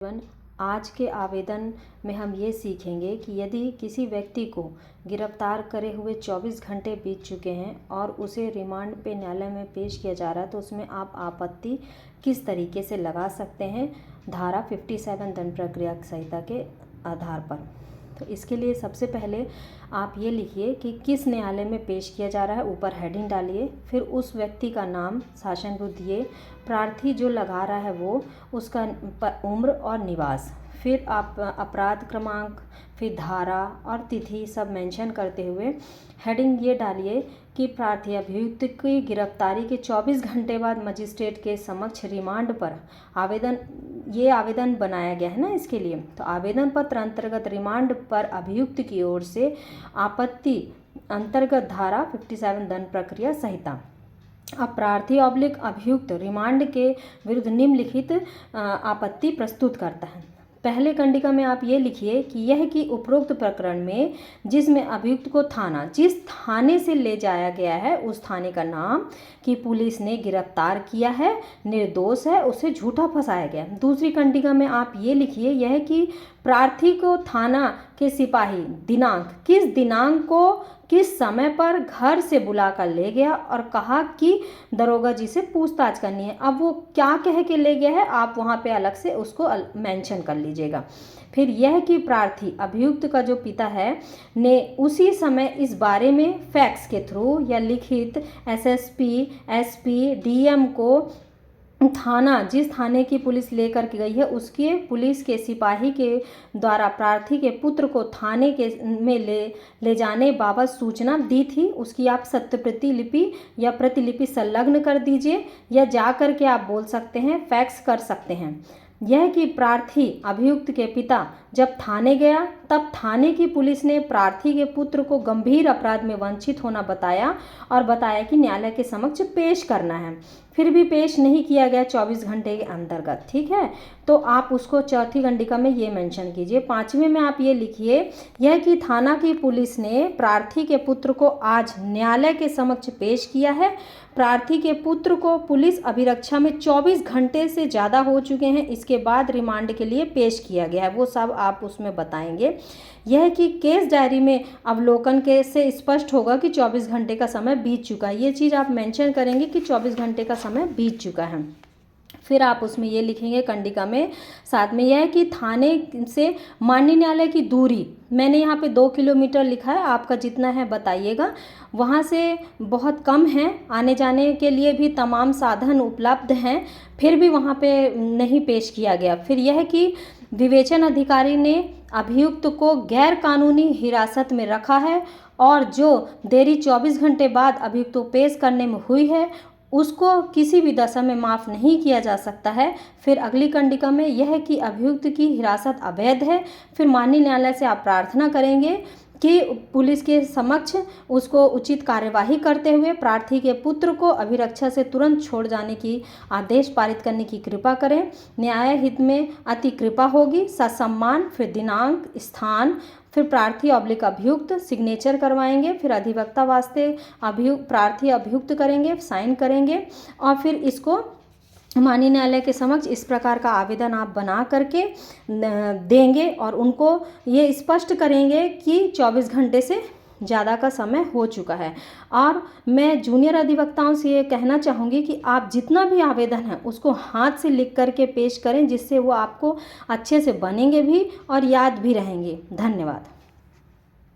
एवं आज के आवेदन में हम ये सीखेंगे कि यदि किसी व्यक्ति को गिरफ्तार करे हुए 24 घंटे बीत चुके हैं और उसे रिमांड पे न्यायालय में पेश किया जा रहा है तो उसमें आप आपत्ति किस तरीके से लगा सकते हैं धारा 57 दंड प्रक्रिया संहिता के आधार पर। तो इसके लिए सबसे पहले आप ये लिखिए कि किस न्यायालय में पेश किया जा रहा है, ऊपर हेडिंग डालिए, फिर उस व्यक्ति का नाम, शासन दिए, प्रार्थी जो लगा रहा है वो, उसका उम्र और निवास, फिर आप अपराध क्रमांक, फिर धारा और तिथि सब मेंशन करते हुए हेडिंग ये डालिए कि प्रार्थी अभियुक्त की गिरफ्तारी के 24 घंटे बाद मजिस्ट्रेट के समक्ष रिमांड पर आवेदन बनाया गया है ना इसके लिए। तो आवेदन पत्र अंतर्गत रिमांड पर अभियुक्त की ओर से आपत्ति अंतर्गत धारा 57 दंड प्रक्रिया संहिता। अब प्रार्थी अभियुक्त रिमांड के विरुद्ध निम्नलिखित आपत्ति प्रस्तुत करता है। पहले कंडिका में आप ये लिखिए कि यह कि उपरोक्त प्रकरण में जिसमें अभियुक्त को जिस थाने से ले जाया गया है उस थाने का नाम कि पुलिस ने गिरफ्तार किया है, निर्दोष है, उसे झूठा फंसाया गया। दूसरी कंडिका में आप ये लिखिए यह कि प्रार्थी को थाना के सिपाही किस दिनांक को किस समय पर घर से बुला कर ले गया और कहा कि दरोगा जी से पूछताछ करनी है। अब वो क्या कह के ले गया है आप वहाँ पे अलग से उसको मेंशन कर लीजिएगा। फिर यह कि प्रार्थी अभियुक्त का जो पिता है ने उसी समय इस बारे में फैक्स के थ्रू या लिखित एसएसपी, एसपी, डीएम को जिस थाने की पुलिस लेकर के गई है उसके पुलिस के सिपाही के द्वारा प्रार्थी के पुत्र को थाने में ले जाने बाबत सूचना दी थी। उसकी आप सत्य प्रतिलिपि या प्रतिलिपि संलग्न कर दीजिए या जा कर के आप बोल सकते हैं, फैक्स कर सकते हैं। यह कि प्रार्थी अभियुक्त के पिता जब थाने गया तब थाने की पुलिस ने प्रार्थी के पुत्र को गंभीर अपराध में वंचित होना बताया और बताया कि न्यायालय के समक्ष पेश करना है, फिर भी पेश नहीं किया गया 24 घंटे के अंतर्गत। ठीक है, तो आप उसको चौथी कंडिका में ये मेंशन कीजिए। पांचवें में आप ये लिखिए यह कि थाना की पुलिस ने प्रार्थी के पुत्र को आज न्यायालय के समक्ष पेश किया है। प्रार्थी के पुत्र को पुलिस अभिरक्षा में 24 घंटे से ज़्यादा हो चुके हैं, इसके बाद रिमांड के लिए पेश किया गया है, वो सब आप उसमें बताएंगे। यह कि केस डायरी में अवलोकन के से स्पष्ट होगा कि 24 घंटे का समय बीत चुका है, ये चीज़ आप मेंशन करेंगे कि 24 घंटे का समय बीत चुका है। फिर आप उसमें ये लिखेंगे कंडिका में साथ में यह कि थाने से माननीय न्यायालय की दूरी, मैंने यहाँ पे 2 किलोमीटर लिखा है, आपका जितना है बताइएगा। वहाँ से बहुत कम है, आने जाने के लिए भी तमाम साधन उपलब्ध हैं, फिर भी वहाँ पे नहीं पेश किया गया। फिर यह कि विवेचन अधिकारी ने अभियुक्त को गैर कानूनी हिरासत में रखा है और जो देरी 24 घंटे बाद अभियुक्त को पेश करने में हुई है उसको किसी भी दशा में माफ़ नहीं किया जा सकता है। फिर अगली कंडिका में यह कि अभियुक्त की हिरासत अवैध है। फिर माननीय न्यायालय से आप प्रार्थना करेंगे कि पुलिस के समक्ष उसको उचित कार्यवाही करते हुए प्रार्थी के पुत्र को अभिरक्षा से तुरंत छोड़ जाने की आदेश पारित करने की कृपा करें। न्याय हित में अति कृपा होगी। ससम्मान, फिर दिनांक, स्थान, फिर प्रार्थी अभियुक्त सिग्नेचर करवाएंगे, फिर अधिवक्ता वास्ते प्रार्थी अभियुक्त करेंगे, साइन करेंगे और फिर इसको माननीय न्यायालय के समक्ष इस प्रकार का आवेदन आप बना करके देंगे और उनको ये स्पष्ट करेंगे कि 24 घंटे से ज़्यादा का समय हो चुका है। और मैं जूनियर अधिवक्ताओं से ये कहना चाहूँगी कि आप जितना भी आवेदन है उसको हाथ से लिख करके पेश करें, जिससे वो आपको अच्छे से बनेंगे भी और याद भी रहेंगे। धन्यवाद।